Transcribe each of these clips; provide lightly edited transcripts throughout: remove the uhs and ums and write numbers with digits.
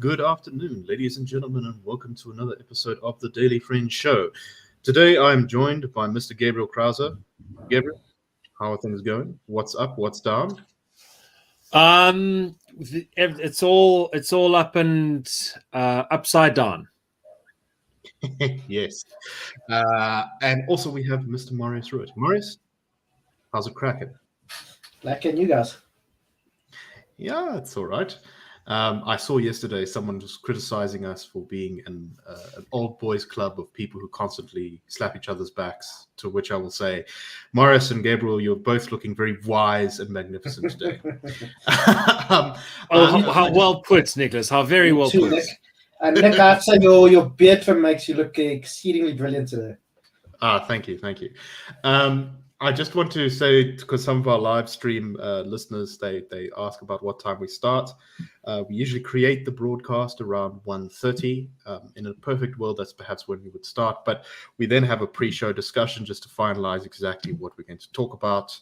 Good afternoon, ladies and gentlemen, and welcome to another episode of the Daily Friend Show. Today, I'm joined by Mr. Gabriel Crouse. Gabriel, how are things going? What's up? What's down? It's all up and upside down. Yes. And also we have Mr. Marius Roodt. Marius, how's it cracking? Like you guys. Yeah, it's all right. I saw yesterday someone was criticizing us for being an old boys club of people who constantly slap each other's backs, to which I will say, Marius and Gabriel, you're both looking very wise and magnificent today. How well put, Nicholas. How very well put. Nick. And Nick, I have to say your beard trim makes you look exceedingly brilliant today. Thank you. I just want to say, because some of our live stream listeners, they ask about what time we start. We usually create the broadcast around 1:30. In a perfect world, that's perhaps when we would start. But we then have a pre-show discussion just to finalize exactly what we're going to talk about.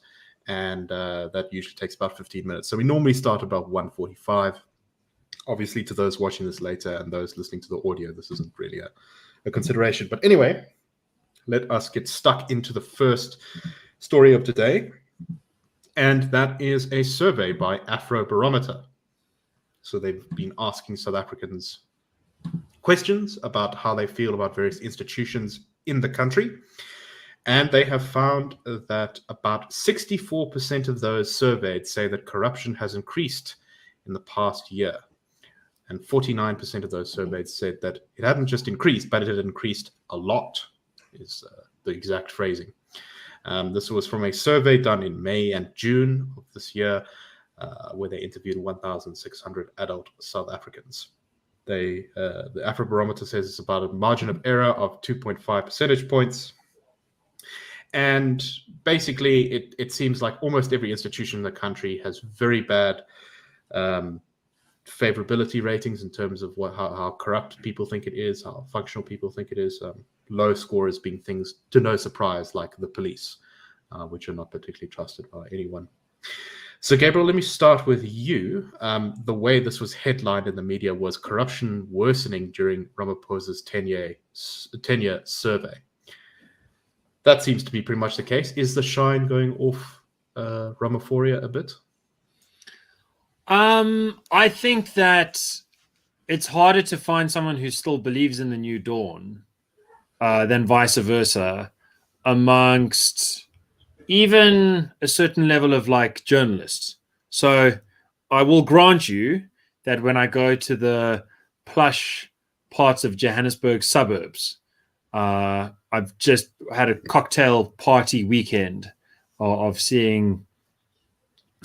And that usually takes about 15 minutes. So we normally start about 1:45. Obviously, to those watching this later and those listening to the audio, this isn't really a consideration. But anyway, let us get stuck into the first story of today, and that is a survey by Afrobarometer. So they've been asking South Africans questions about how they feel about various institutions in the country, and they have found that about 64% of those surveyed say that corruption has increased in the past year, and 49% of those surveyed said that it hadn't just increased, but it had increased a lot, is the exact phrasing. This was from a survey done in May and June of this year, where they interviewed 1,600 adult South Africans. The Afrobarometer says it's about a margin of error of 2.5 percentage points. And basically, it seems like almost every institution in the country has very bad favorability ratings in terms of how corrupt people think it is, how functional people think it is. Low scores being things to no surprise, like the police, which are not particularly trusted by anyone. So, Gabriel, let me start with you. The way this was headlined in the media was corruption worsening during Ramaphosa's tenure survey. That seems to be pretty much the case. Is the shine going off Ramaphosa a bit? I think that it's harder to find someone who still believes in the new dawn than vice versa amongst even a certain level of like journalists. So I will grant you that when I go to the plush parts of Johannesburg suburbs, I've just had a cocktail party weekend of seeing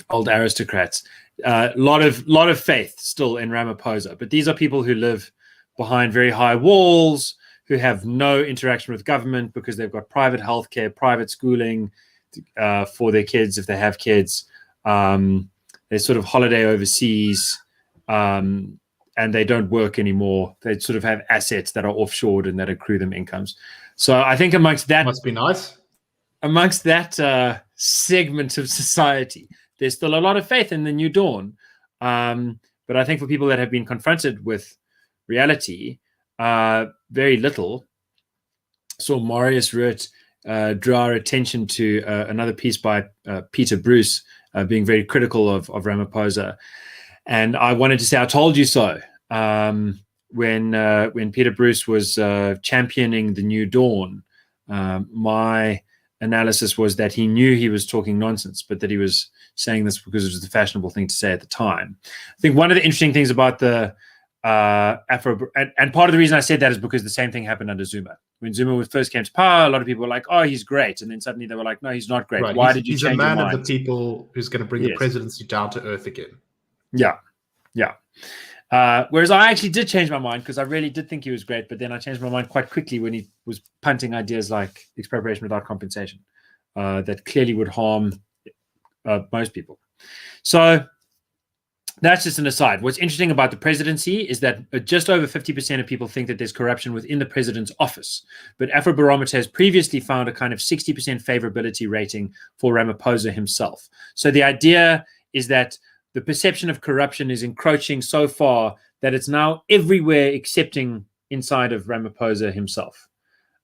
old aristocrats. Lot of faith still in Ramaphosa, but these are people who live behind very high walls, who have no interaction with government because they've got private healthcare, private schooling for their kids if they have kids. They sort of holiday overseas, and they don't work anymore. They sort of have assets that are offshored and that accrue them incomes. So I think amongst that, must be nice. Amongst that segment of society, there's still a lot of faith in the new dawn. But I think for people that have been confronted with reality, very little. So Marius Roodt drew our attention to another piece by Peter Bruce being very critical of Ramaphosa. And I wanted to say, I told you so. When Peter Bruce was championing the new dawn, my analysis was that he knew he was talking nonsense, but that he was saying this because it was the fashionable thing to say at the time. I think one of the interesting things about the and part of the reason I said that is because the same thing happened under Zuma. When Zuma first came to power, a lot of people were like, "Oh, he's great," and then suddenly they were like, "No, he's not great. Right. Why did you change your mind?" He's a man of the people who's going to bring the presidency down to earth again. Yeah. Whereas I actually did change my mind because I really did think he was great, but then I changed my mind quite quickly when he was punting ideas like expropriation without compensation that clearly would harm most people. So that's just an aside. What's interesting about the presidency is that just over 50% of people think that there's corruption within the president's office. But Afrobarometer has previously found a kind of 60% favorability rating for Ramaphosa himself. So the idea is that the perception of corruption is encroaching so far that it's now everywhere, excepting inside of Ramaphosa himself.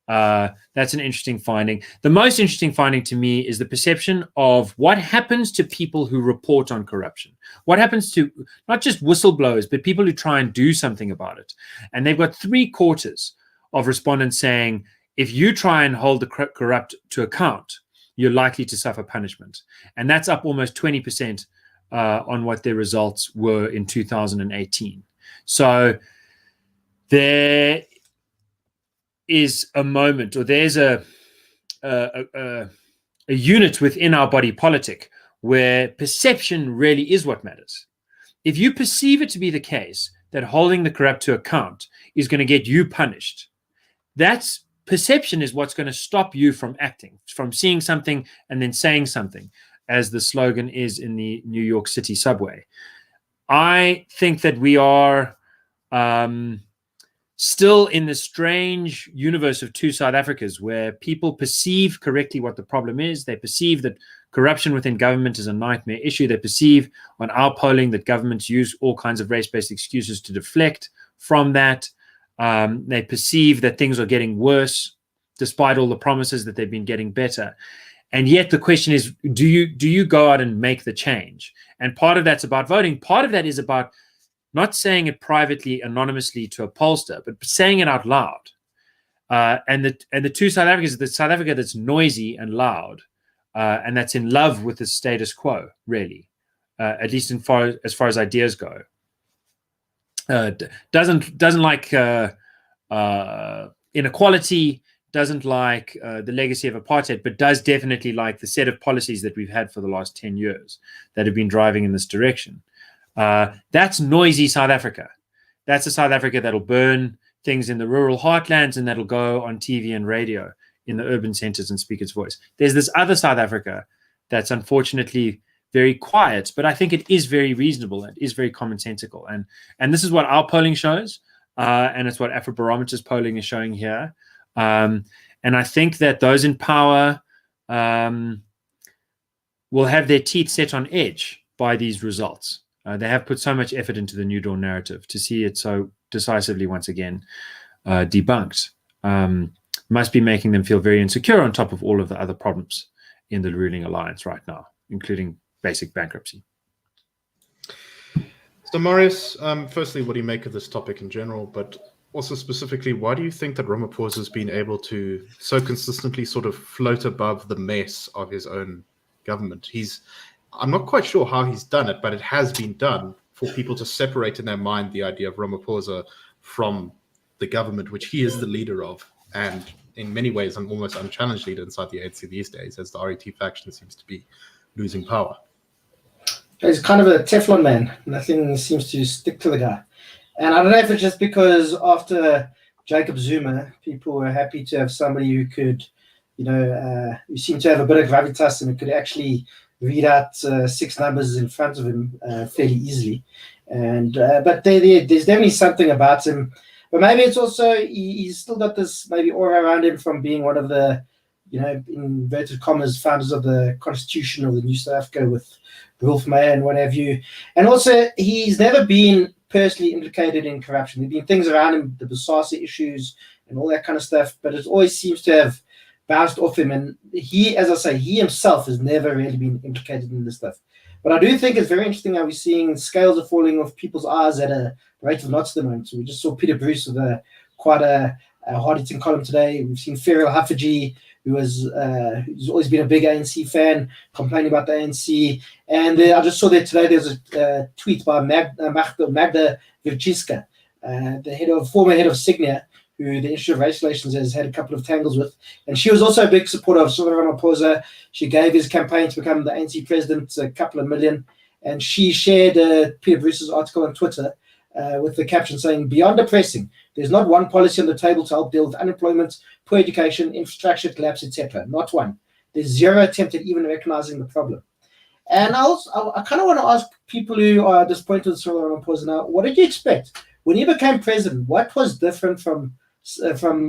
That's an interesting finding. The most interesting finding to me is the perception of what happens to people who report on corruption. What happens to not just whistleblowers, but people who try and do something about it. And they've got 3/4 of respondents saying, if you try and hold the corrupt to account, you're likely to suffer punishment. And that's up almost 20% on what their results were in 2018. So there is a moment, or there's a unit within our body politic where perception really is what matters. If you perceive it to be the case that holding the corrupt to account is going to get you punished, that's perception is what's going to stop you from acting, from seeing something and then saying something, as the slogan is in the New York City subway. I think that we are still in the strange universe of two South Africas, where people perceive correctly what the problem is. They perceive that corruption within government is a nightmare issue. They perceive on our polling that governments use all kinds of race-based excuses to deflect from that. They perceive that things are getting worse, despite all the promises that they've been getting better. And yet the question is, do you go out and make the change? And part of that's about voting. Part of that is about not saying it privately, anonymously to a pollster, but saying it out loud. And the two South Africas, the South Africa that's noisy and loud, and that's in love with the status quo, really, at least as far as ideas go. Doesn't like inequality, doesn't like the legacy of apartheid, but does definitely like the set of policies that we've had for the last 10 years that have been driving in this direction. That's noisy South Africa. That's a South Africa that'll burn things in the rural heartlands and that'll go on TV and radio in the urban centers and speak its voice. There's this other South Africa that's unfortunately very quiet, but I think it is very reasonable. It is very commonsensical. And this is what our polling shows, and it's what Afrobarometer's polling is showing here. And I think that those in power will have their teeth set on edge by these results. They have put so much effort into the New Dawn narrative. To see it so decisively once again debunked must be making them feel very insecure, on top of all of the other problems in the ruling alliance right now, including basic bankruptcy. So Marius, firstly, what do you make of this topic in general, but also specifically, why do you think that Ramaphosa has been able to so consistently sort of float above the mess of his own government? I'm not quite sure how he's done it, but it has been done for people to separate in their mind the idea of Ramaphosa from the government, which he is the leader of, and in many ways an almost unchallenged leader inside the ANC these days, as the RET faction seems to be losing power. He's kind of a Teflon man. Nothing seems to stick to the guy. And I don't know if it's just because after Jacob Zuma, people were happy to have somebody who could, who seemed to have a bit of gravitas and who could actually read out 6 numbers in front of him fairly easily. And but there's definitely something about him. But maybe it's also he's still got this maybe aura around him from being one of the, in inverted commas, founders of the Constitution of the New South Africa with Wolf Meyer and what have you. And also, he's never been personally implicated in corruption. There have been things around him, the Bosasa issues and all that kind of stuff, but it always seems to have bounced off him. And he, as I say, he himself has never really been implicated in this stuff. But I do think it's very interesting how we're seeing scales are falling off people's eyes at a rate of knots at the moment. So we just saw Peter Bruce with quite a hard-hitting column today. We've seen Ferrell Haffajee, who's always been a big ANC fan, complaining about the ANC. And I just saw that today there's a tweet by Magda Virchiska, the former head of Signia, who the Institute of Race Relations has had a couple of tangles with. And she was also a big supporter of Cyril Ramaphosa. She gave his campaign to become the ANC president a couple of million. And she shared Peter Bruce's article on Twitter with the caption saying, "Beyond depressing, there's not one policy on the table to help deal with unemployment, poor education, infrastructure collapse, etc. Not one. There's zero attempt at even recognizing the problem." And I kind of want to ask people who are disappointed with Cyril Ramaphosa now, what did you expect? When he became president, what was different from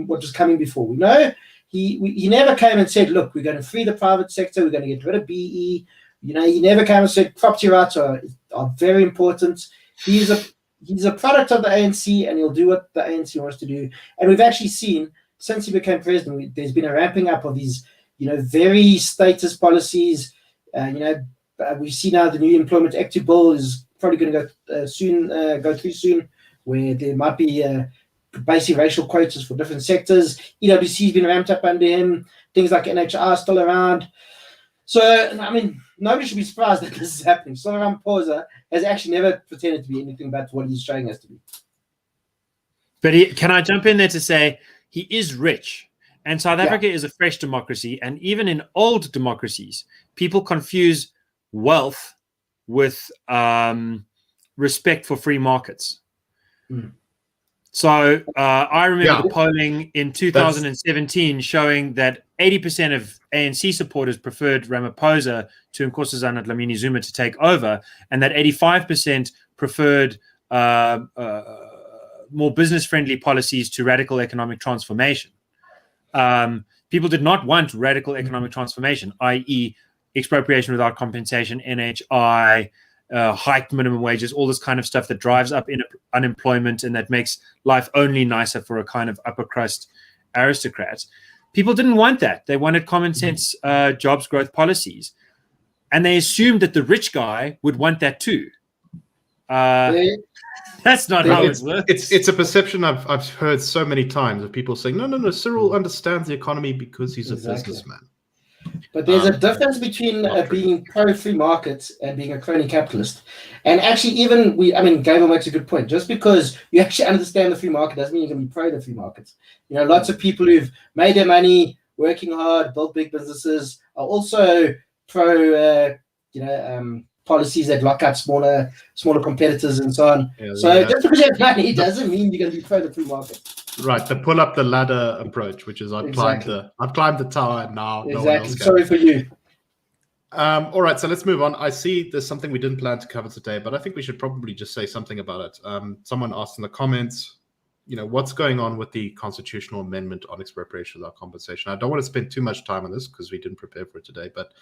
what was coming before? We know he never came and said, look, we're going to free the private sector, we're going to get rid of BE. He never came and said property rights are are very important. He's a product of the ANC, and he'll do what the ANC wants to do. And we've actually seen, since he became president, there's been a ramping up of these, very status policies. We see now the new Employment Equity Bill is probably going to go through soon, where there might be basically racial quotas for different sectors. EWC's been ramped up under him. Things like NHR are still around. So, nobody should be surprised that this is happening. So Ramaphosa has actually never pretended to be anything but what he's showing us to be. But can I jump in there to say he is rich, and South Africa is a fresh democracy, and even in old democracies, people confuse wealth with respect for free markets. So I remember the polling in 2017 showing that 80% of ANC supporters preferred Ramaphosa to Nkosazana Dlamini Zuma to take over, and that 85% preferred more business-friendly policies to radical economic transformation. People did not want radical economic transformation, i.e. expropriation without compensation, NHI, hiked minimum wages, all this kind of stuff that drives up unemployment and that makes life only nicer for a kind of upper crust aristocrat. People didn't want that. They wanted common sense jobs growth policies. And they assumed that the rich guy would want that too. That's not how it works. It's a perception I've heard so many times of people saying, no, Cyril understands the economy because he's a businessman. But there's a difference between being pro-free markets and being a crony capitalist. And actually, Gabriel makes a good point. Just because you actually understand the free market doesn't mean you're going to be pro the free markets. Lots of people who've made their money, working hard, built big businesses, are also pro, policies that lock out smaller competitors and so on. Just because you have money doesn't mean you're going to be pro the free market. Right, the pull up the ladder approach, which is I've climbed the tower and now no one else can. Sorry for you. All right, so let's move on. I see there's something we didn't plan to cover today, but I think we should probably just say something about it. Someone asked in the comments, what's going on with the constitutional amendment on expropriation without compensation? I don't want to spend too much time on this because we didn't prepare for it today, but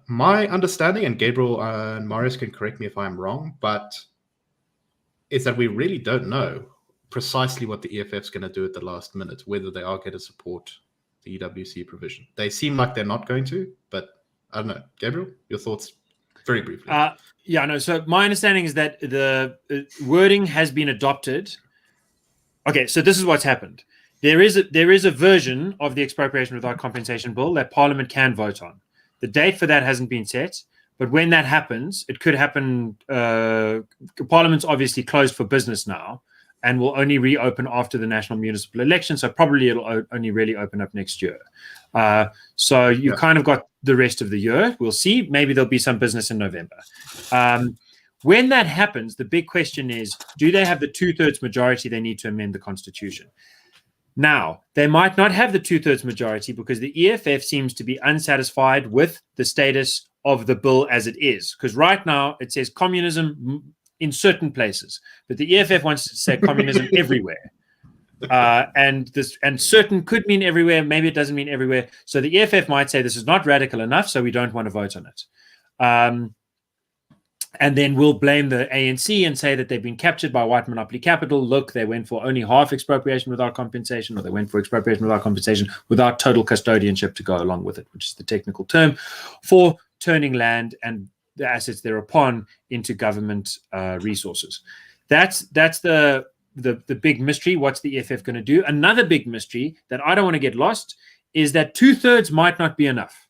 my understanding, and Gabriel and Marius can correct me if I'm wrong, but is that we really don't know precisely what the EFF is going to do at the last minute, whether they are going to support the EWC provision. They seem like they're not going to, but I don't know. Gabriel, your thoughts very briefly. So my understanding is that the wording has been adopted. Okay, so this is what's happened. There is a version of the expropriation without compensation bill that Parliament can vote on. The date for that hasn't been set, but when that happens, it could happen. Parliament's obviously closed for business now and will only reopen after the national municipal election. So probably it'll only really open up next year. So you've kind of got the rest of the year. We'll see. Maybe there'll be some business in November. When that happens, the big question is, do they have the 2/3 majority they need to amend the Constitution? Now, they might not have the 2/3 majority because the EFF seems to be unsatisfied with the status of the bill as it is. Because right now it says communism in certain places, but the EFF wants to say communism everywhere. And certain could mean everywhere. Maybe it doesn't mean everywhere. So the EFF might say this is not radical enough, so we don't want to vote on it. And then we'll blame the ANC and say that they've been captured by white monopoly capital. Look, they went for only half expropriation without compensation, or they went for expropriation without compensation without total custodianship to go along with it, which is the technical term for turning land and the assets thereupon into government resources. That's the big mystery. What's the EFF going to do? Another big mystery that I don't want to get lost is that 2/3 might not be enough.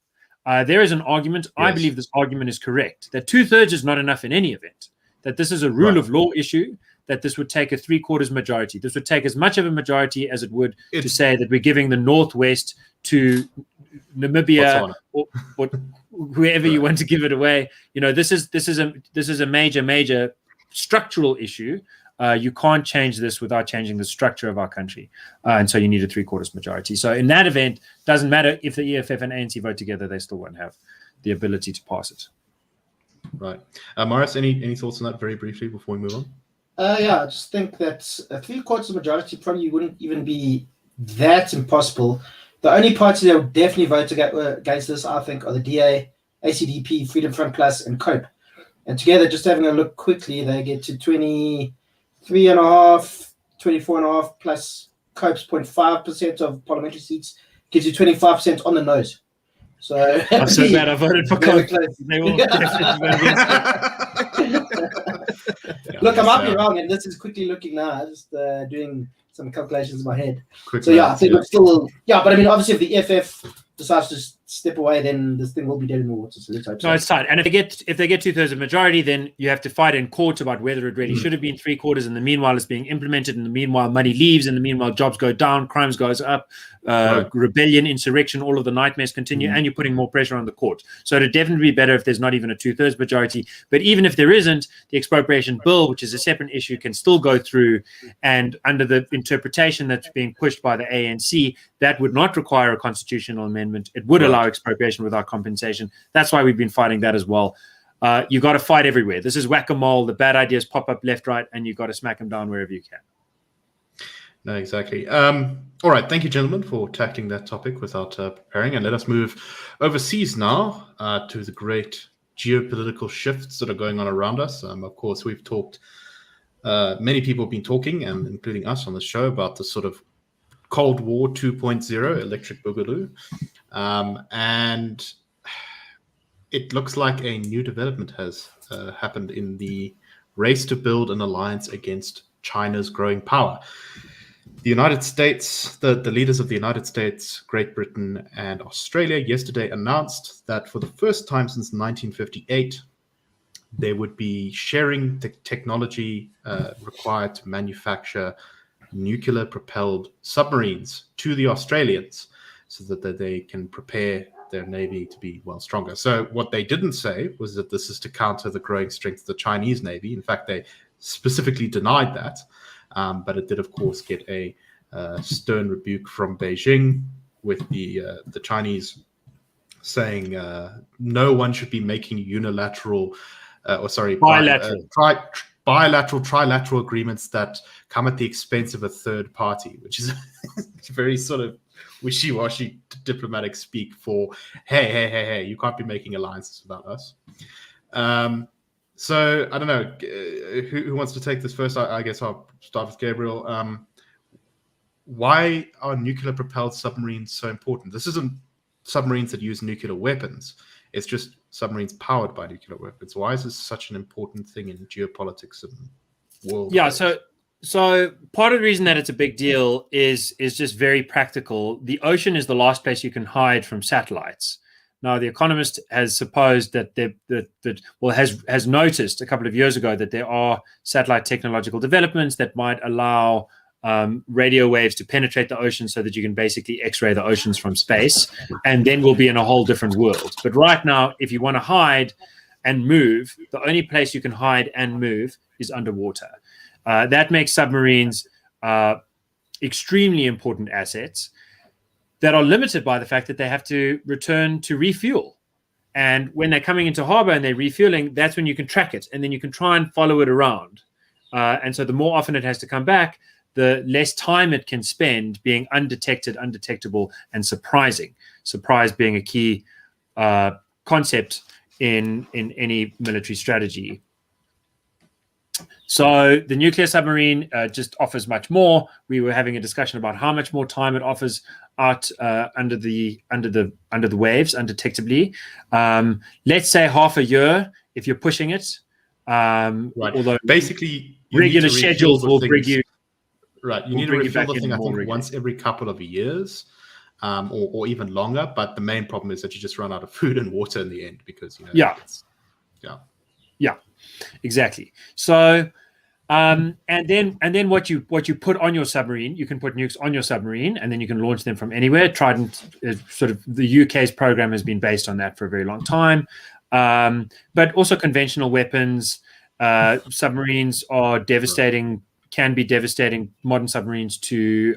There is an argument, I believe this argument is correct, that 2/3 is not enough in any event, that this is a rule of law issue, that this would take a 3/4 majority. This would take as much of a majority as it would to say that we're giving the Northwest to Namibia or whoever you want to give it away. This is a major structural issue. You can't change this without changing the structure of our country. And so you need a 3/4 majority. So in that event, doesn't matter if the EFF and ANC vote together, they still won't have the ability to pass it. Right. Marius, any thoughts on that very briefly before we move on? I just think that a 3/4 majority probably wouldn't even be that impossible. The only parties that would definitely vote against this, I think, are the DA, ACDP, Freedom Front Plus, and COPE. And together, just having a look quickly, they get to 23.5, 24.5 plus Cope's 0.5% of parliamentary seats gives you 25% on the nose. So I'm so glad I voted for very Cope. close. They will definitely vote against it. Look, I might be wrong, and this is quickly looking now, just doing some calculations in my head. So yeah, I think it's still but I mean, obviously, if the FF decides to step away, then this thing will be dead in the water. So let's hope so. No, it's tight. And if they get 2/3 of majority, then you have to fight in court about whether it really should have been 3/4. In the meanwhile, it's being implemented. In the meanwhile, money leaves. In the meanwhile, jobs go down, crimes goes up, rebellion, insurrection, all of the nightmares continue, and you're putting more pressure on the court. So it'd definitely be better if there's not even a 2/3 majority. But even if there isn't, the expropriation bill, which is a separate issue, can still go through. And under the interpretation that's being pushed by the ANC, that would not require a constitutional amendment. It would allow expropriation without compensation. That's why we've been fighting that as well. You got to fight everywhere. This is whack-a-mole. The bad ideas pop up left, right, and you got to smack them down wherever you can. No, exactly. All right. Thank you, gentlemen, for tackling that topic without preparing. And let us move overseas now to the great geopolitical shifts that are going on around us. Of course, we've talked, many people have been talking, including us on the show, about the sort of Cold War 2.0, electric boogaloo. And it looks like a new development has happened in the race to build an alliance against China's growing power. The United States, the leaders of the United States, Great Britain, and Australia yesterday announced that for the first time since 1958, they would be sharing the technology required to manufacture nuclear-propelled submarines to the Australians so that they can prepare their navy to be well stronger. So what they didn't say was that this is to counter the growing strength of the Chinese navy. In fact, they specifically denied that. But it did, of course, get a stern rebuke from Beijing, with the Chinese saying no one should be making trilateral agreements that come at the expense of a third party, which is very sort of wishy-washy diplomatic speak for, hey, you can't be making alliances without us. So I don't know who wants to take this first. I guess I'll start with Gabriel. Why are nuclear-propelled submarines so important? This isn't submarines that use nuclear weapons. It's just submarines powered by nuclear weapons. Why is this such an important thing in geopolitics and world? Yeah, so part of the reason that it's a big deal is just very practical. The ocean is the last place you can hide from satellites. Now, The Economist has supposed has noticed a couple of years ago that there are satellite technological developments that might allow radio waves to penetrate the ocean so that you can basically X-ray the oceans from space, and then we'll be in a whole different world. But right now, if you want to hide and move, the only place you can hide and move is underwater. That makes submarines extremely important assets that are limited by the fact that they have to return to refuel. And when they're coming into harbor and they're refueling, that's when you can track it, and then you can try and follow it around. And so the more often it has to come back, the less time it can spend being undetected, undetectable, and surprising. Surprise being a key concept in any military strategy. So the nuclear submarine just offers much more. We were having a discussion about how much more time it offers out under the waves, undetectably. Let's say half a year if you're pushing it. Right. Although basically regular schedules will bring you. Right. You need to refill the thing, I think, once every couple of years, or even longer. But the main problem is that you just run out of food and water in the end because Yeah, exactly. So, and then what you put on your submarine, you can put nukes on your submarine, and then you can launch them from anywhere. Trident, sort of the UK's program has been based on that for a very long time. But also conventional weapons, submarines are devastating. Can be devastating. Modern submarines to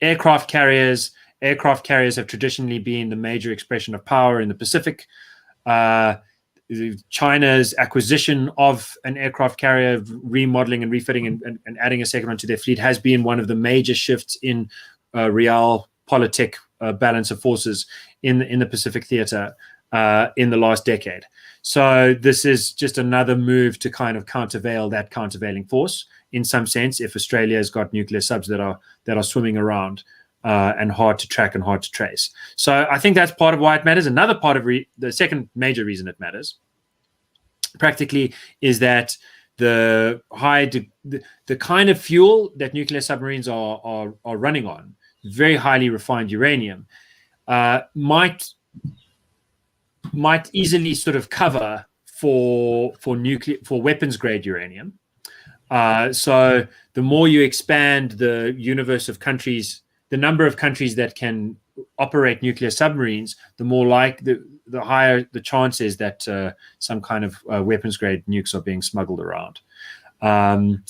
aircraft carriers. Aircraft carriers have traditionally been the major expression of power in the Pacific. China's acquisition of an aircraft carrier, remodeling and refitting and adding a second one to their fleet has been one of the major shifts in realpolitik balance of forces in the Pacific theater in the last decade. So this is just another move to kind of countervail that countervailing force in some sense. If Australia has got nuclear subs that are swimming around and hard to track and hard to trace, so I think that's part of why it matters. Another part of the second major reason it matters, practically, is that the kind of fuel that nuclear submarines are running on, very highly refined uranium, might easily sort of cover for weapons grade uranium. So the more you expand the universe of countries, the number of countries that can operate nuclear submarines, the more the higher the chance is that some kind of weapons grade nukes are being smuggled around. And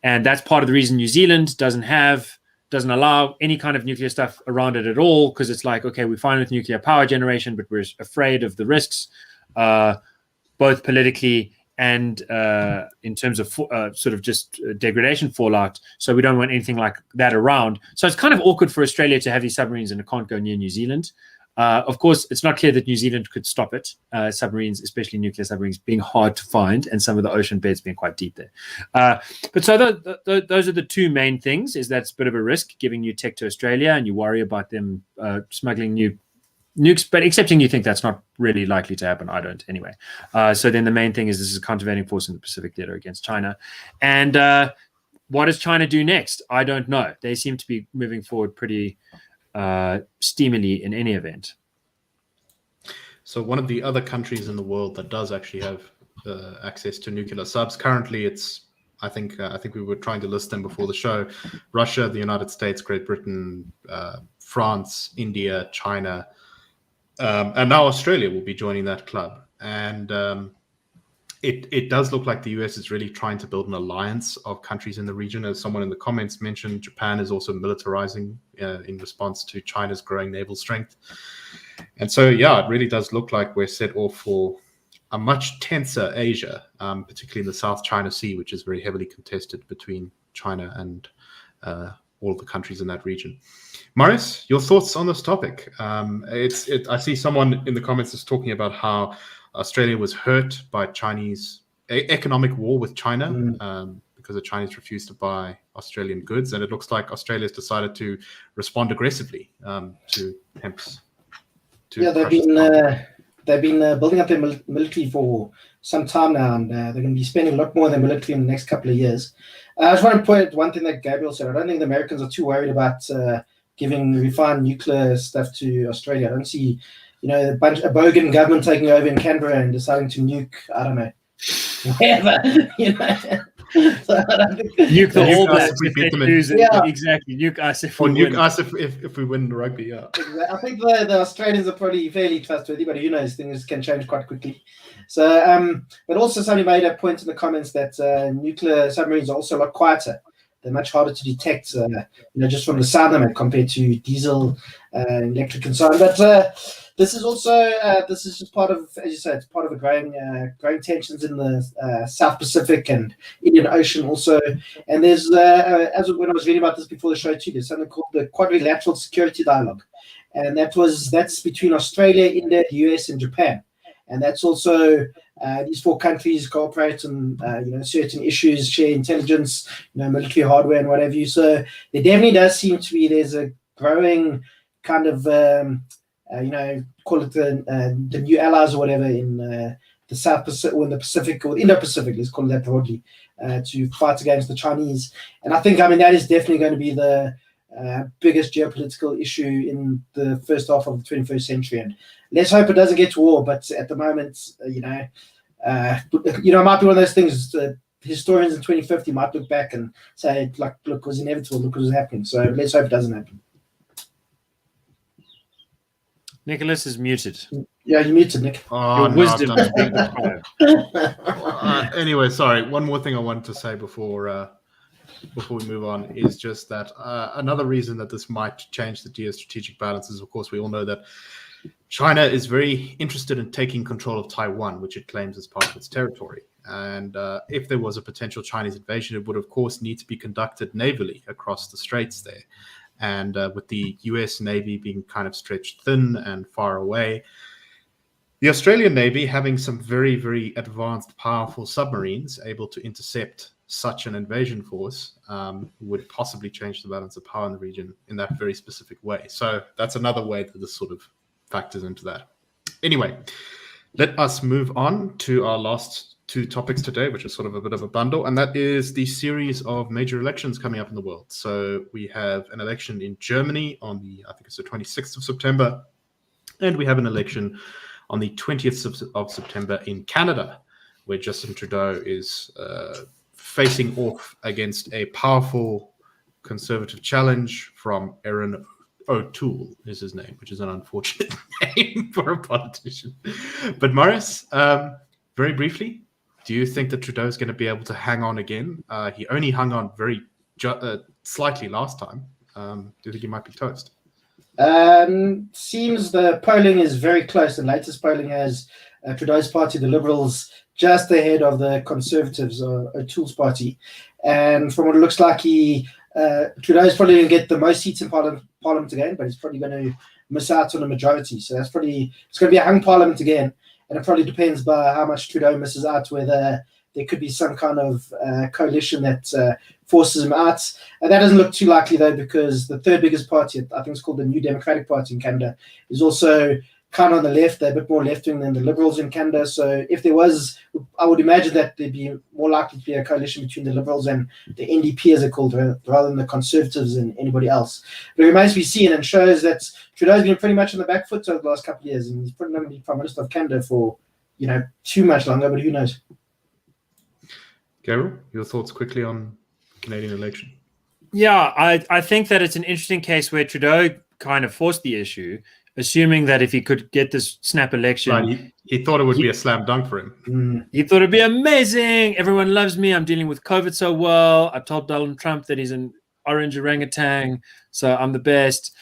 that's part of the reason New Zealand doesn't allow any kind of nuclear stuff around it at all, because it's like, okay, we're fine with nuclear power generation, but we're afraid of the risks, both politically and in terms of sort of just degradation fallout. So we don't want anything like that around. So it's kind of awkward for Australia to have these submarines and it can't go near New Zealand. Of course, it's not clear that New Zealand could stop it. Submarines, especially nuclear submarines, being hard to find, and some of the ocean beds being quite deep there. But so those are the two main things. Is that's a bit of a risk, giving new tech to Australia, and you worry about them smuggling new nukes, but accepting you think that's not really likely to happen. I don't anyway. So then the main thing is this is a countervailing force in the Pacific theater against China. And what does China do next? I don't know. They seem to be moving forward pretty steamily in any event. So one of the other countries in the world that does actually have access to nuclear subs, currently I think we were trying to list them before the show: Russia, the United States, Great Britain, France, India, China, and now Australia will be joining that club. And it does look like the US is really trying to build an alliance of countries in the region. As someone in the comments mentioned, Japan is also militarizing in response to China's growing naval strength. And so, yeah, it really does look like we're set off for a much tenser Asia, particularly in the South China Sea, which is very heavily contested between China and all of the countries in that region. Marius, your thoughts on this topic? I see someone in the comments is talking about how Australia was hurt by Chinese economic war with China because the Chinese refused to buy Australian goods, and it looks like Australia's decided to respond aggressively to attempts. Yeah, they've been building up their military for some time now, and they're going to be spending a lot more on their military in the next couple of years. I just want to point out one thing that Gabriel said. I don't think the Americans are too worried about giving refined nuclear stuff to Australia. I don't see, a bogan government taking over in Canberra and deciding to nuke, I don't know, wherever, So I don't think nuke the All Blacks if we beat them exactly. Nuke us if or we nuke win. us if we win the rugby. Yeah, I think the Australians are probably fairly trustworthy, but who knows? Things can change quite quickly. So, but also somebody made a point in the comments that nuclear submarines are also a lot quieter. They're much harder to detect, just from the sound of it compared to diesel, electric, and so on. But this is also this is just part of, as you said, it's part of a growing tensions in the South Pacific and Indian Ocean also. And there's when I was reading about this before the show too, there's something called the Quadrilateral Security Dialogue, and that's between Australia, India, the US, and Japan. And that's also these four countries cooperate on certain issues, share intelligence, military hardware and whatever you. So there definitely does seem to be there's a growing kind of call it the new allies or whatever in the South Pacific or in the Pacific or Indo-Pacific, let's call it that broadly, to fight against the Chinese. And I think that is definitely going to be the biggest geopolitical issue in the first half of the 21st century. And let's hope it doesn't get to war. But at the moment, it might be one of those things. Historians in 2050 might look back and say, look, it was inevitable. Look what was happening. So let's hope it doesn't happen. Nicholas is muted. Yeah, you're muted, Nick. Your wisdom is being anyway, sorry. One more thing I wanted to say before we move on is just that another reason that this might change the geostrategic balance is, of course, we all know that China is very interested in taking control of Taiwan, which it claims as part of its territory. And if there was a potential Chinese invasion, it would, of course, need to be conducted navally across the straits there. And with the US Navy being kind of stretched thin and far away, The Australian Navy, having some very, very advanced, powerful submarines able to intercept such an invasion force, would possibly change the balance of power in the region in that very specific way. So that's another way that this sort of factors into that. Anyway, let us move on to our last two topics today, which is sort of a bit of a bundle, and that is the series of major elections coming up in the world. So we have an election in Germany on I think it's the 26th of September, and we have an election on the 20th of September in Canada, where Justin Trudeau is facing off against a powerful conservative challenge from Aaron O'Toole, is his name, which is an unfortunate name for a politician. But Marius, very briefly, do you think that Trudeau is going to be able to hang on again? He only hung on very slightly last time. Do you think he might be toast? Seems the polling is very close. The latest polling has Trudeau's party, the Liberals, just ahead of the Conservatives, or O'Toole's party. And from what it looks like, Trudeau's probably going to get the most seats in Parliament again, but he's probably going to miss out on a majority. So it's going to be a hung Parliament again. And it probably depends by how much Trudeau misses out, whether there could be some kind of coalition that forces him out. And that doesn't look too likely, though, because the third biggest party, I think it's called the New Democratic Party in Canada, is also kind of on the left. They're a bit more left-wing than the Liberals in Canada. So if there was, I would imagine that there'd be more likely to be a coalition between the Liberals and the NDP, as they're called, rather than the Conservatives and anybody else. But it remains to be seen, and shows that Trudeau's been pretty much on the back foot over the last couple of years, and he's probably not going to be Prime Minister of Canada for, too much longer, but who knows? Gabriel, your thoughts quickly on Canadian election? Yeah, I think that it's an interesting case where Trudeau kind of forced the issue, assuming that if he could get this snap election... Right, he thought it would be a slam dunk for him. He thought it'd be amazing. Everyone loves me. I'm dealing with COVID so well. I told Donald Trump that he's an orange orangutan, so I'm the best.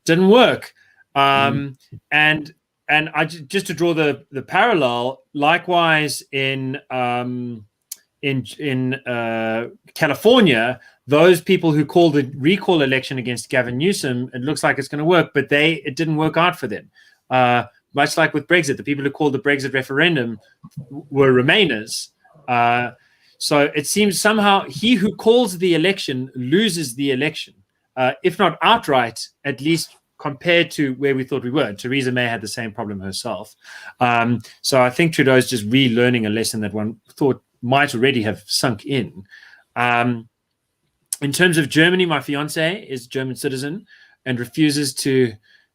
Didn't work. And I just to draw the parallel, likewise in California, those people who called the recall election against Gavin Newsom, it looks like it's going to work, but it didn't work out for them. Much like with Brexit, the people who called the Brexit referendum were Remainers. So it seems somehow he who calls the election loses the election, if not outright, at least compared to where we thought we were. Theresa May had the same problem herself. So I think Trudeau's just relearning a lesson that one thought might already have sunk in. In terms of Germany, my fiance is a German citizen and refuses to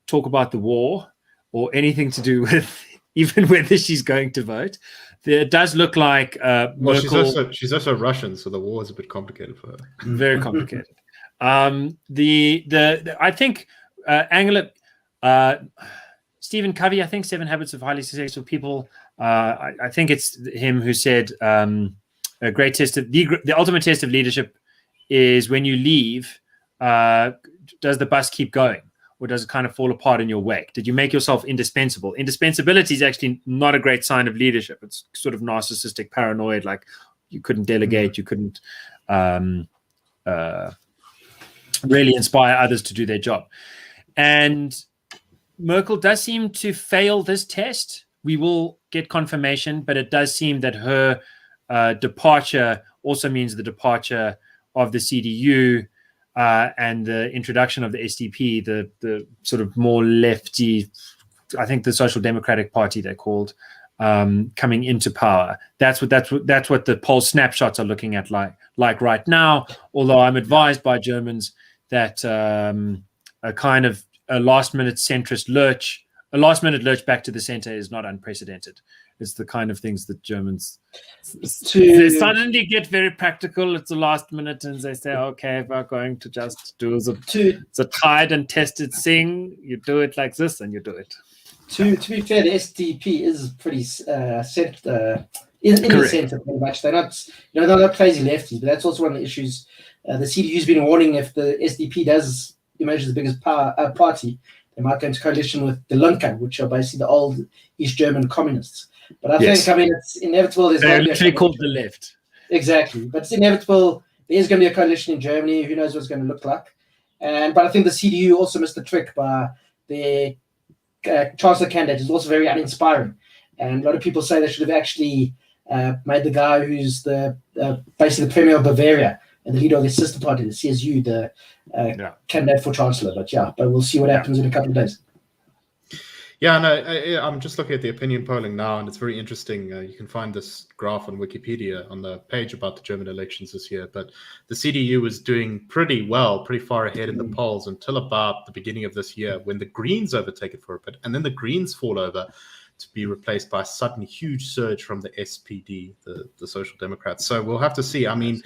talk about the war or anything to do with even whether she's going to vote. It does look like Merkel... She's also Russian, so the war is a bit complicated for her. Very complicated. I think Angela... Stephen Covey, I think, 7 Habits of Highly Successful People. I think it's him who said a great test of the ultimate test of leadership is when you leave, does the bus keep going, or does it kind of fall apart in your wake? Did you make yourself indispensable? Indispensability is actually not a great sign of leadership. It's sort of narcissistic, paranoid, like you couldn't delegate, you couldn't really inspire others to do their job. And Merkel does seem to fail this test. We will get confirmation, but it does seem that her departure also means the departure of the CDU and the introduction of the SDP, the sort of more lefty, I think the Social Democratic Party they're called, coming into power. That's what the poll snapshots are looking at like right now. Although I'm advised by Germans that a kind of a last-minute centrist lurch, back to the center is not unprecedented. It's the kind of things that Germans they suddenly get very practical. It's the last minute, and they say, "Okay, we're going to just do the tried and tested thing. You do it like this, and you do it." To be fair, the SDP is pretty set in the center pretty much. They're not, they're not crazy lefties, but that's also one of the issues. The CDU's been warning if the SDP does emerge as the biggest party, they might go into coalition with the Linke, which are basically the old East German communists. But I think, it's inevitable. They're literally called the left. Exactly. But it's inevitable. There's going to be a coalition in Germany. Who knows what it's going to look like? But I think the CDU also missed the trick by their chancellor candidate is also very uninspiring. And a lot of people say they should have actually made the guy who's the basically the premier of Bavaria and the leader of the sister party, the CSU, the candidate for chancellor. But we'll see what happens in a couple of days. Yeah, no, I'm just looking at the opinion polling now, and it's very interesting. You can find this graph on Wikipedia on the page about the German elections this year. But the CDU was doing pretty well, pretty far ahead in the polls until about the beginning of this year, when the Greens overtake it for a bit, and then the Greens fall over to be replaced by a sudden huge surge from the SPD, the Social Democrats. So we'll have to see. I mean,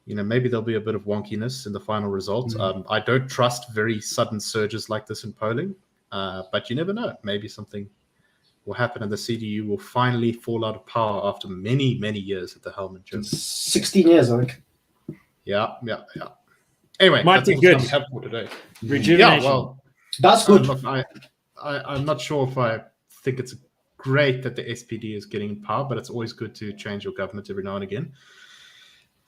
maybe there'll be a bit of wonkiness in the final results. I don't trust very sudden surges like this in polling. But you never know. Maybe something will happen and the CDU will finally fall out of power after many, many years at the helm in Germany. 16 years, I think. Yeah. Anyway, Might that's be all the good. time we have for today. Rejuvenation. Yeah, well, That's good. I'm not sure if I think it's great that the SPD is getting in power, but it's always good to change your government every now and again.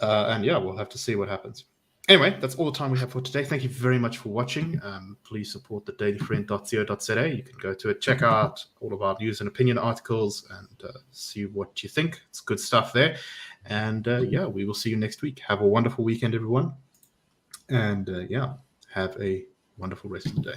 And we'll have to see what happens. Anyway, that's all the time we have for today. Thank you very much for watching. Please support the dailyfriend.co.za. You can go to it, check out all of our news and opinion articles, and see what you think. It's good stuff there. And we will see you next week. Have a wonderful weekend, everyone. And have a wonderful rest of the day.